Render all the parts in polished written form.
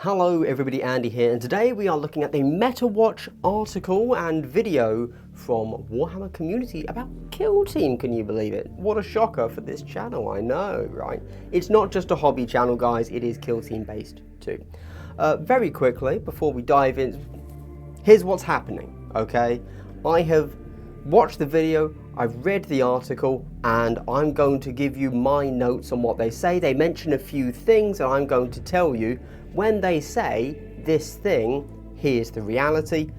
Hello everybody, Andy here, and today we are looking at the Metawatch article and video from Warhammer Community about Kill Team. Can you believe it? What a shocker for this channel, I know, right? It's not just a hobby channel, guys, it is Kill Team based too. Very quickly, before we dive in, here's what's happening, okay? I have watched the video, I've read the article, and I'm going to give you my notes on what they say. They mention a few things, and I'm going to tell you when they say this thing, here's the reality,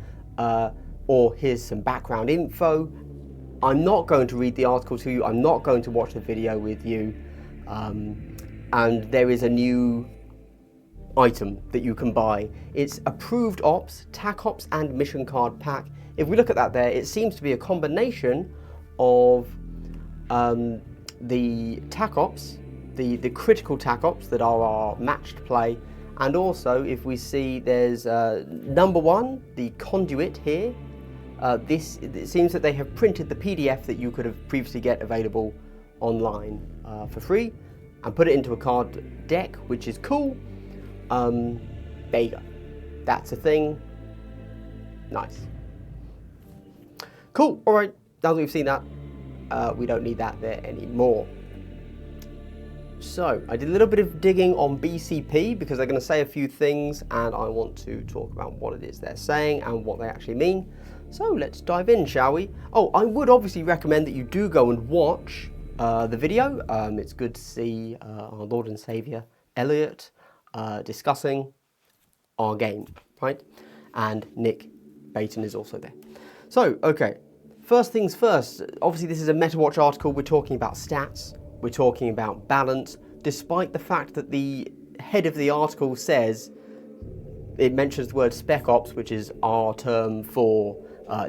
or here's some background info. I'm not going to read the article to you, I'm not going to watch the video with you, and there is a new item that you can buy. It's approved ops, tac ops and mission card pack. If we look at that there, it seems to be a combination of the tac ops, the critical tac ops that are our matched play, and also if we see there's number one, the conduit here. It seems that they have printed the PDF that you could have previously get available online for free and put it into a card deck, which is cool. There you go. That's a thing. Nice. Cool. All right. Now that we've seen that, we don't need that there anymore. So I did a little bit of digging on BCP because they're going to say a few things and I want to talk about what it is they're saying and what they actually mean. So let's dive in, shall we? Oh, I would obviously recommend that you do go and watch the video. It's good to see our Lord and Saviour Elliot discussing our game, right? And Nick Baton is also there. So, okay, first things first, obviously this is a Metawatch article. We're talking about stats, we're talking about balance, despite the fact that the head of the article says, it mentions the word spec ops, which is our term for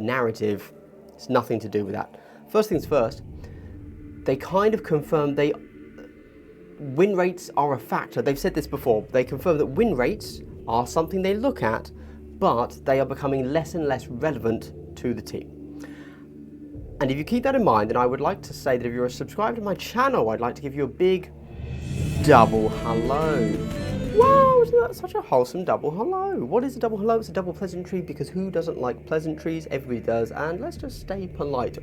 narrative. It's nothing to do with that. First things first, they kind of confirm win rates are a factor. They've said this before. They confirm that win rates are something they look at, but they are becoming less and less relevant to the team. And if you keep that in mind, then I would like to say that if you're a subscriber to my channel, I'd like to give you a big double hello. Wow, isn't that such a wholesome double hello? What is a double hello? It's a double pleasantry, because who doesn't like pleasantries? Everybody does, and let's just stay polite.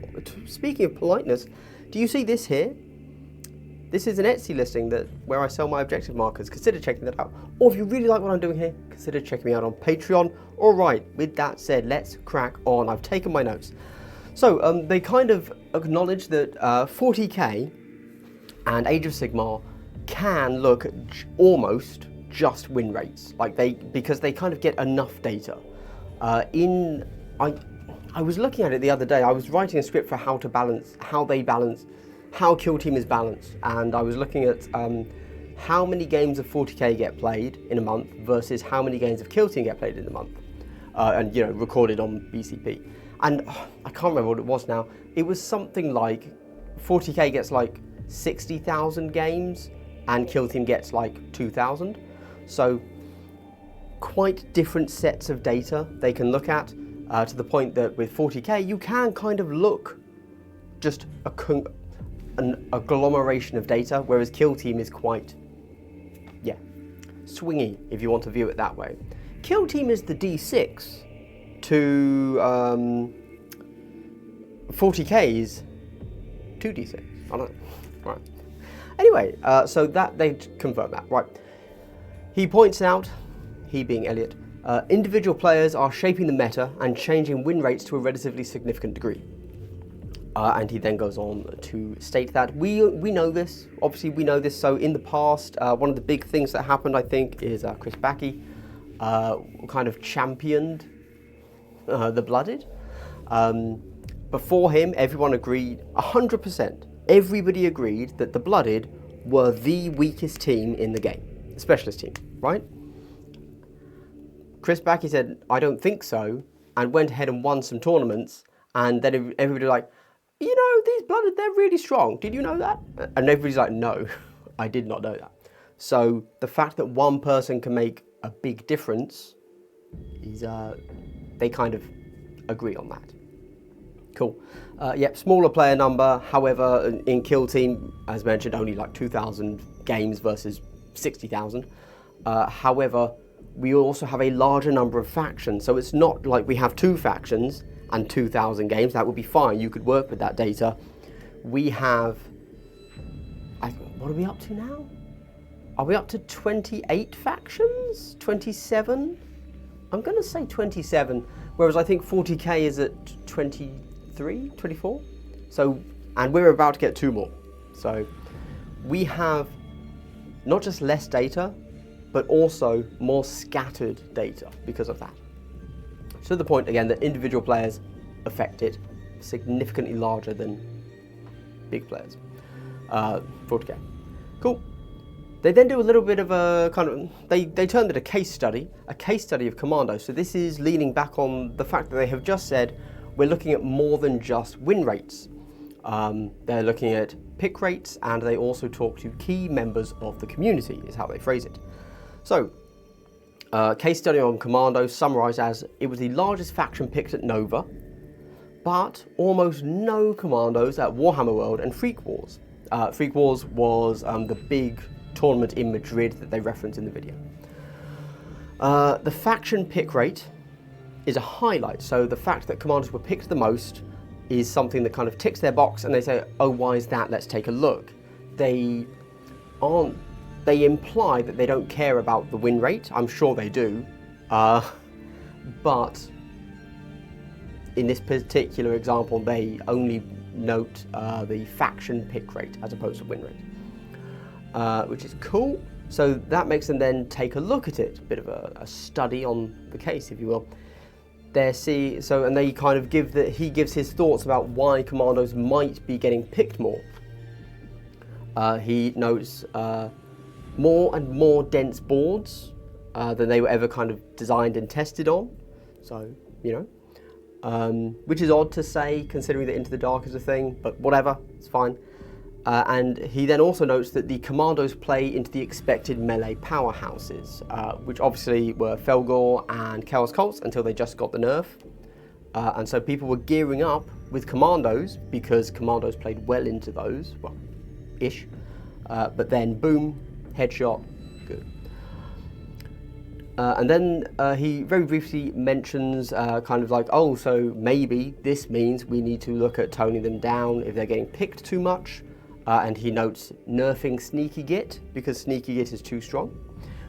Speaking of politeness, do you see this here? This is an Etsy listing where I sell my objective markers. Consider checking that out. Or if you really like what I'm doing here, consider checking me out on Patreon. All right, with that said, let's crack on. I've taken my notes. So they kind of acknowledge that 40k and Age of Sigmar can look at almost just win rates, because they kind of get enough data. I was looking at it the other day. I was writing a script for how Kill Team is balanced, and I was looking at how many games of 40k get played in a month versus how many games of Kill Team get played in a month, and recorded on BCP. And I can't remember what it was now. It was something like 40k gets like 60,000 games and Kill Team gets like 2,000. So quite different sets of data they can look at, to the point that with 40k you can kind of look just an agglomeration of data, whereas Kill Team is quite, swingy, if you want to view it that way. Kill Team is the D6 to 40k's 2d6. I don't know. Right. Anyway, so that they confirm that. Right. He points out, he being Elliot, individual players are shaping the meta and changing win rates to a relatively significant degree. And he then goes on to state that we know this. Obviously, we know this. So in the past, one of the big things that happened, I think, is Chris Backey kind of championed the Blooded. Before him, everyone agreed, 100%, everybody agreed that the Blooded were the weakest team in the game, the specialist team, right? Chris Backey said, I don't think so, and went ahead and won some tournaments, and then everybody was like, these Blooded, they're really strong. Did you know that? And everybody's like, no, I did not know that. So the fact that one person can make a big difference is, they kind of agree on that. Cool. Yep, smaller player number. However, in Kill Team, as mentioned, only like 2,000 games versus 60,000. However, we also have a larger number of factions. So it's not like we have 2 factions and 2,000 games. That would be fine. You could work with that data. We have, what are we up to now? Are we up to 28 factions? 27? I'm going to say 27, whereas I think 40k is at 23, 24. So, and we're about to get 2 more. So we have not just less data, but also more scattered data because of that. To the point, again, that individual players affected significantly larger than big players. 40k. Cool. They then do a little bit of a kind of, they turned it a case study of Commandos. So this is leaning back on the fact that they have just said, we're looking at more than just win rates. They're looking at pick rates, and they also talk to key members of the community, is how they phrase it. So, case study on Commandos summarised as, it was the largest faction picked at Nova, but almost no Commandos at Warhammer World and Freak Wars. Freak Wars was the big tournament in Madrid that they reference in the video. The faction pick rate is a highlight, so the fact that Commandos were picked the most is something that kind of ticks their box, and they say, oh, why is that? Let's take a look. They imply that they don't care about the win rate. I'm sure they do, but in this particular example, they only note the faction pick rate as opposed to win rate, which is cool. So that makes them then take a look at it, a bit of a study on the case, if you will. And they kind of he gives his thoughts about why Commandos might be getting picked more. He notes more and more dense boards than they were ever kind of designed and tested on. So, you know, which is odd to say considering that Into the Dark is a thing, but whatever, it's fine. And he then also notes that the Commandos play into the expected melee powerhouses, which obviously were Felgor and Chaos Cults until they just got the nerf. And so people were gearing up with Commandos because Commandos played well into those, well, ish. But then, boom, headshot, good. And then he very briefly mentions kind of like, oh, so maybe this means we need to look at toning them down if they're getting picked too much. And he notes nerfing Sneaky Git because Sneaky Git is too strong,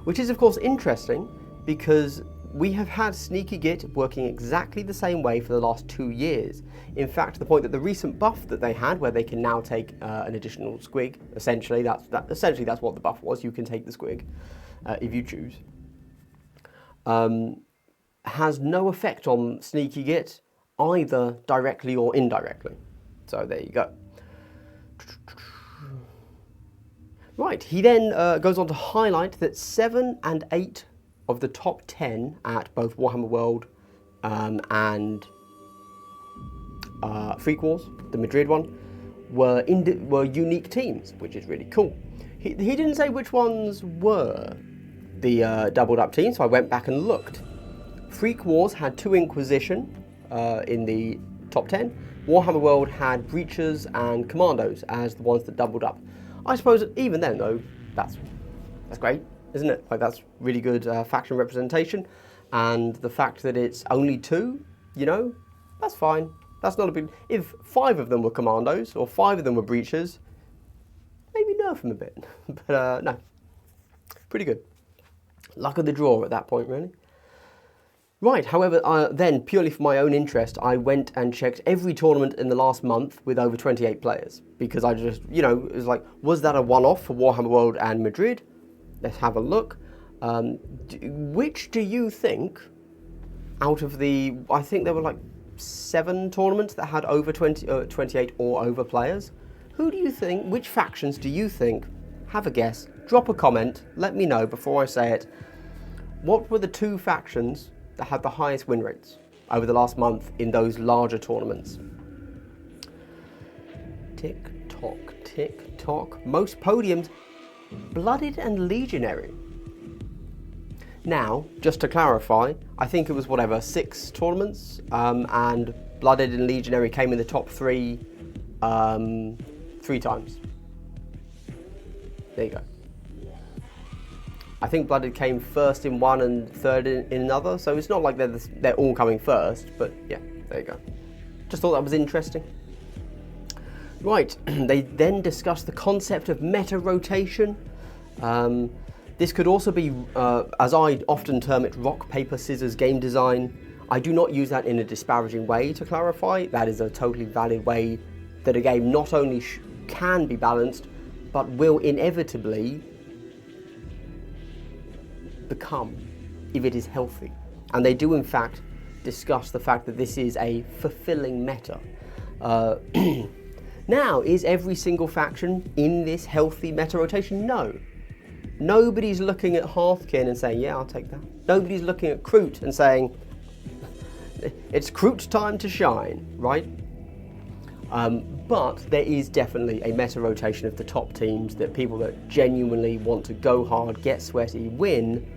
which is of course interesting because we have had Sneaky Git working exactly the same way for the last 2 years. In fact, to the point that the recent buff that they had, where they can now take an additional squig, essentially that's what the buff was. You can take the squig if you choose. Has no effect on Sneaky Git either directly or indirectly. So there you go. Right, he then goes on to highlight that 7 and 8 of the top 10 at both Warhammer World and Freak Wars, the Madrid one, were unique teams, which is really cool. He didn't say which ones were the doubled up teams, so I went back and looked. Freak Wars had 2 Inquisition in the top 10. Warhammer World had Breachers and Commandos as the ones that doubled up. I suppose even then, though, that's great, isn't it? Like, that's really good faction representation. And the fact that it's only 2, you know, that's fine. That's not a big... If 5 of them were Commandos or 5 of them were Breachers, maybe nerf them a bit. But no, pretty good. Luck of the draw at that point, really. Right, however, then, purely for my own interest, I went and checked every tournament in the last month with over 28 players. Because I just, you know, it was like, was that a one-off for Warhammer World and Madrid? Let's have a look. Which do you think, out of the, I think there were like 7 tournaments that had over 28 or over players. Who do you think, which factions do you think, have a guess, drop a comment, let me know before I say it. What were the 2 factions that had the highest win rates over the last month in those larger tournaments? Tick tock, tick tock. Most podiums, Blooded and Legionary. Now, just to clarify, I think it was 6 tournaments, and Blooded and Legionary came in the top 3 3 times. There you go. I think Blooded came first in one and third in another, so it's not like they're all coming first, but yeah, there you go. Just thought that was interesting. Right, they then discussed the concept of meta rotation. This could also be, as I often term it, rock, paper, scissors game design. I do not use that in a disparaging way, to clarify. That is a totally valid way that a game not only can be balanced, but will inevitably become, if it is healthy. And they do in fact discuss the fact that this is a fulfilling meta. Now, is every single faction in this healthy meta rotation? No. Nobody's looking at Hearthkin and saying, yeah, I'll take that. Nobody's looking at Kroot and saying, it's Kroot time to shine, right? But there is definitely a meta rotation of the top teams, that people that genuinely want to go hard, get sweaty, win.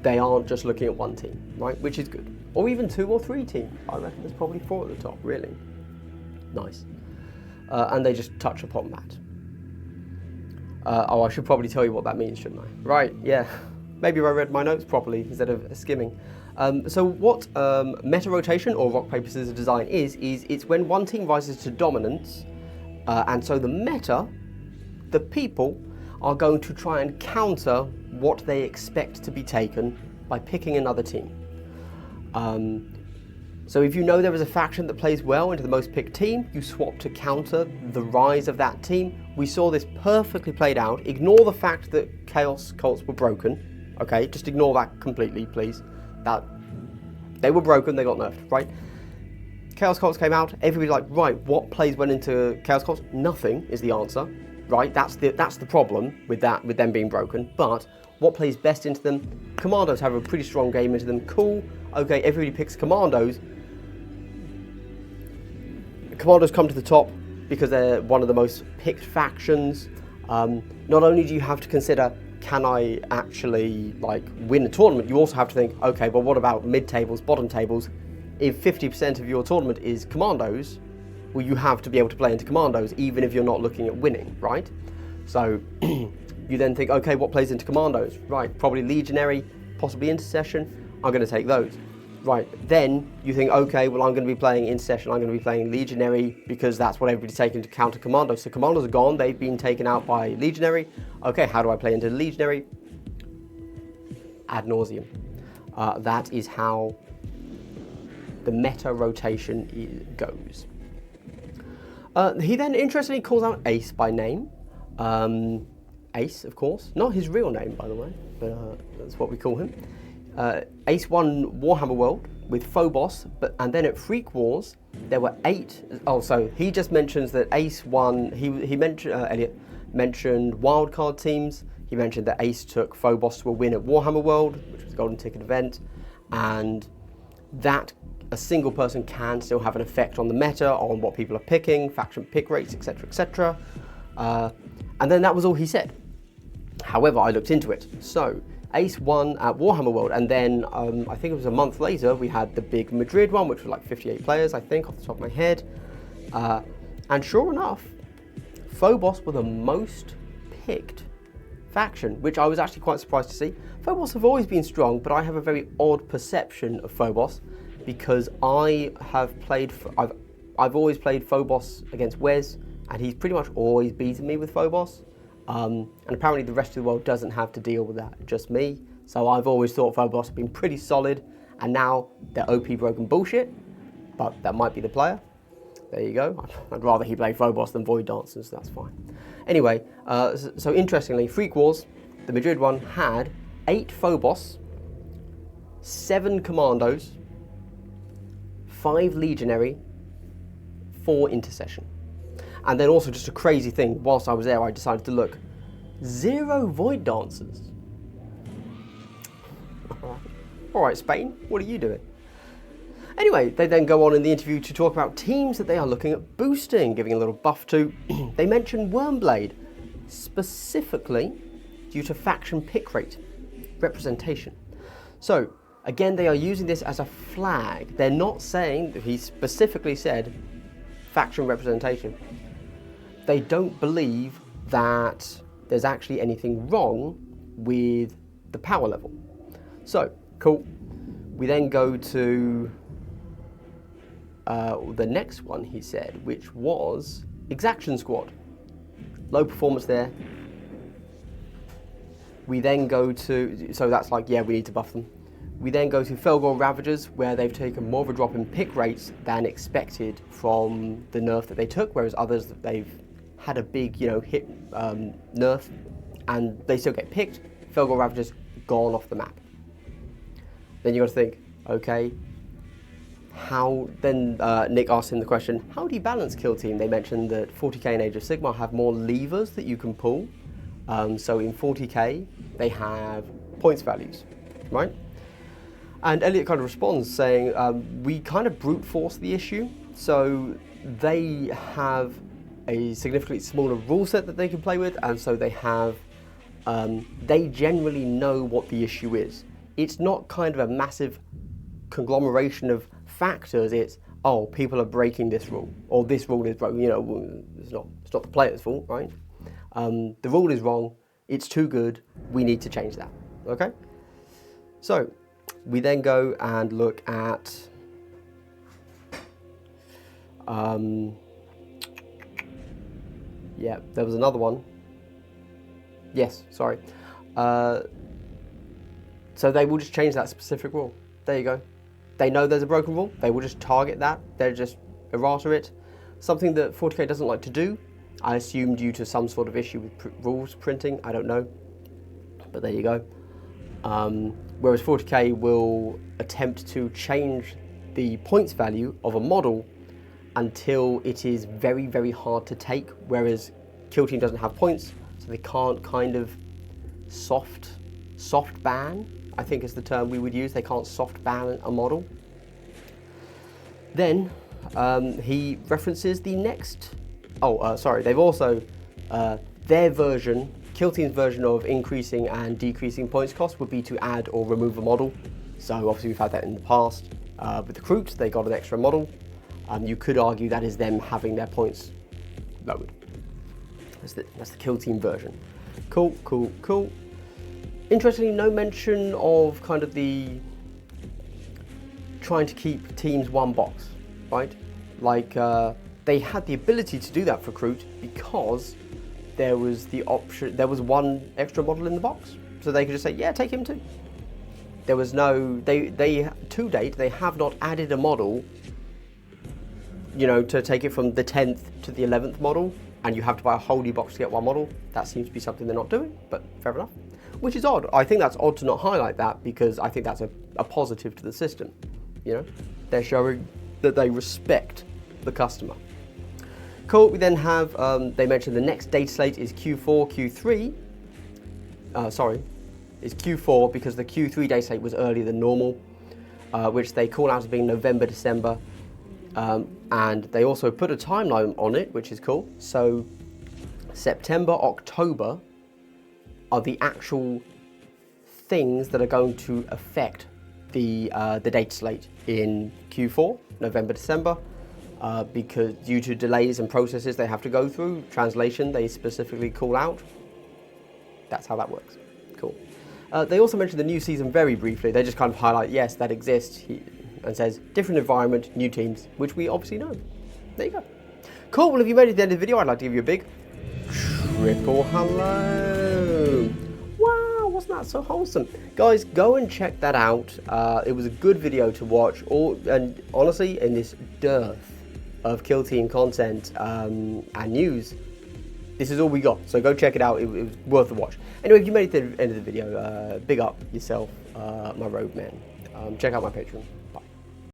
They aren't just looking at one team, right? Which is good. Or even 2 or 3 teams. I reckon there's probably 4 at the top, really. Nice. And they just touch upon that. Oh, I should probably tell you what that means, shouldn't I? Right, yeah. Maybe I read my notes properly instead of skimming. So what meta rotation, or rock, paper, scissors design is it's when one team rises to dominance, and so the meta, the people, are going to try and counter what they expect to be taken by picking another team. So if you know there is a faction that plays well into the most picked team, you swap to counter the rise of that team. We saw this perfectly played out. Ignore the fact that Chaos Cults were broken. Okay, just ignore that completely, please. That they were broken, they got nerfed, right? Chaos Cults came out, everybody's like, right, what plays went into Chaos Cults? Nothing is the answer, right? That's the problem with that, with them being broken. But what plays best into them? Commandos have a pretty strong game into them. Cool. Okay, everybody picks Commandos. Commandos come to the top because they're one of the most picked factions. Not only do you have to consider, can I actually win a tournament, you also have to think, okay, well, what about mid-tables, bottom tables? If 50% of your tournament is Commandos, well, you have to be able to play into Commandos, even if you're not looking at winning, right? So you then think, okay, what plays into Commandos? Right, probably Legionary, possibly Intercession. I'm going to take those. Right, then you think, okay, well, I'm going to be playing Intercession, I'm going to be playing Legionary, because that's what everybody's taking to counter Commandos. So Commandos are gone, they've been taken out by Legionary. Okay, how do I play into Legionary? Ad nauseum. That is how the meta rotation goes. He then interestingly calls out Ace by name. Ace, of course, not his real name, by the way, but that's what we call him. Ace won Warhammer World with Phobos, and then at Freak Wars there were 8. Oh, so he just mentions that Ace won. He mentioned Elliot mentioned wildcard teams. He mentioned that Ace took Phobos to a win at Warhammer World, which was a golden ticket event, and that a single person can still have an effect on the meta, on what people are picking, faction pick rates, etc., etc. And then that was all he said. However, I looked into it. So Ace won at Warhammer World, and then I think it was a month later, we had the big Madrid one, which was like 58 players, I think, off the top of my head. And sure enough, Phobos were the most picked faction, which I was actually quite surprised to see. Phobos have always been strong, but I have a very odd perception of Phobos, because I've always played Phobos against Wes, and he's pretty much always beaten me with Phobos. And apparently the rest of the world doesn't have to deal with that, just me. So I've always thought Phobos have been pretty solid, and now they're OP broken bullshit, but that might be the player. There you go. I'd rather he play Phobos than Void Dancers, that's fine. Anyway, so interestingly, Freak Wars, the Madrid one, had 8 Phobos, 7 Commandos, 5 Legionary, 4 Intercession. And then also just a crazy thing, whilst I was there, I decided to look. 0 Void Dancers. All right, Spain, what are you doing? Anyway, they then go on in the interview to talk about teams that they are looking at boosting, giving a little buff to. They mentioned Wyrmblade, specifically due to faction pick rate, representation. So, again, they are using this as a flag. They're not saying, he specifically said, faction representation. They don't believe that there's actually anything wrong with the power level. So, cool. We then go to the next one, he said, which was Exaction Squad. Low performance there. We then go to, so that's like, yeah, we need to buff them. We then go to Felgor Ravagers, where they've taken more of a drop in pick rates than expected from the nerf that they took, whereas others, they've had a big, hit nerf, and they still get picked. Felgor Ravagers gone off the map. Then you got to think, okay, how, then Nick asked him the question, how do you balance Kill Team? They mentioned that 40k and Age of Sigmar have more levers that you can pull. So in 40k, they have points values, right? And Elliot kind of responds saying, we kind of brute force the issue. So they have a significantly smaller rule set that they can play with, and so they have, they generally know what the issue is. It's not kind of a massive conglomeration of factors. It's, oh, people are breaking this rule, or this rule is broken. It's not the player's fault, right? The rule is wrong. It's too good. We need to change that. Okay. So we then go and look at yeah, there was another one. Yes, sorry. So they will just change that specific rule. There you go. They know there's a broken rule. They will just target that. They'll just errata it. Something that 40k doesn't like to do, I assume due to some sort of issue with rules printing. I don't know. But there you go. Whereas 40k will attempt to change the points value of a model until it is very, very hard to take. Whereas Kill Team doesn't have points, so they can't kind of soft ban, I think is the term we would use. They can't soft ban a model. Then he references the next. Sorry. They've also their version, Kill Team's version of increasing and decreasing points cost would be to add or remove a model. So obviously we've had that in the past with the Crooks. They got an extra model. You could argue that is them having their points lowered. That's the Kill Team version. Cool. Interestingly, no mention of kind of the trying to keep teams one box, right? Like they had the ability to do that for Kroot because there was the option, there was one extra model in the box, so they could just say, yeah, take him too. There was no, they to date, they have not added a model, to take it from the 10th to the 11th model, and you have to buy a whole new box to get one model. That seems to be something they're not doing, but fair enough. Which is odd. I think that's odd to not highlight that, because I think that's a positive to the system. They're showing that they respect the customer. Cool. We then have, they mentioned the next data slate is Q4, Q3. Sorry, it's Q4 because the Q3 data slate was earlier than normal, which they call out as being November, December. And they also put a timeline on it, which is cool. So September, October are the actual things that are going to affect the data slate in Q4, November, December, because due to delays and processes they have to go through, translation they specifically call out. That's how that works. Cool. They also mentioned the new season very briefly. They just kind of highlight, yes, that exists, and says different environment, new teams, which we obviously know. There you go. Cool. Well, if you made it to the end of the video, I'd like to give you a big triple hello. Wow, wasn't that so wholesome? Guys, go and check that out. It was a good video to watch. And honestly, in this dearth of Kill Team content and news, this is all we got. So go check it out. It was worth the watch. Anyway, if you made it to the end of the video, big up yourself, my road man. Check out my Patreon.